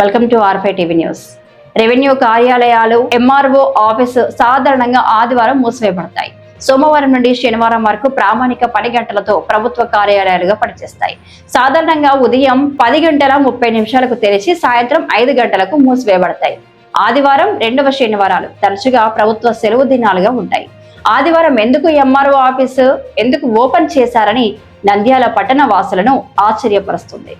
Welcome to R5 TV news. Revenue కార్యాలయాలు, MRO office సాధారణంగా ఆదివారం మూసివేయబడతాయి. సోమవారం నుండి శనివారం వరకు ప్రామాణిక పని గంటలతో ప్రభుత్వ కార్యాలయాలుగా పనిచేస్తాయి. సాధారణంగా ఉదయం 10:30 తెరిచి సాయంత్రం 5 గంటలకు మూసివేయబడతాయి. ఆదివారం, రెండవ శనివారాలు తరచుగా ప్రభుత్వ సెలవు దినాలుగా ఉంటాయి. ఆదివారం ఎందుకు ఎంఆర్ఓ ఆఫీసు ఎందుకు ఓపెన్ చేశారని నంద్యాల పట్టణ వాసులను ఆశ్చర్యపరుస్తుంది.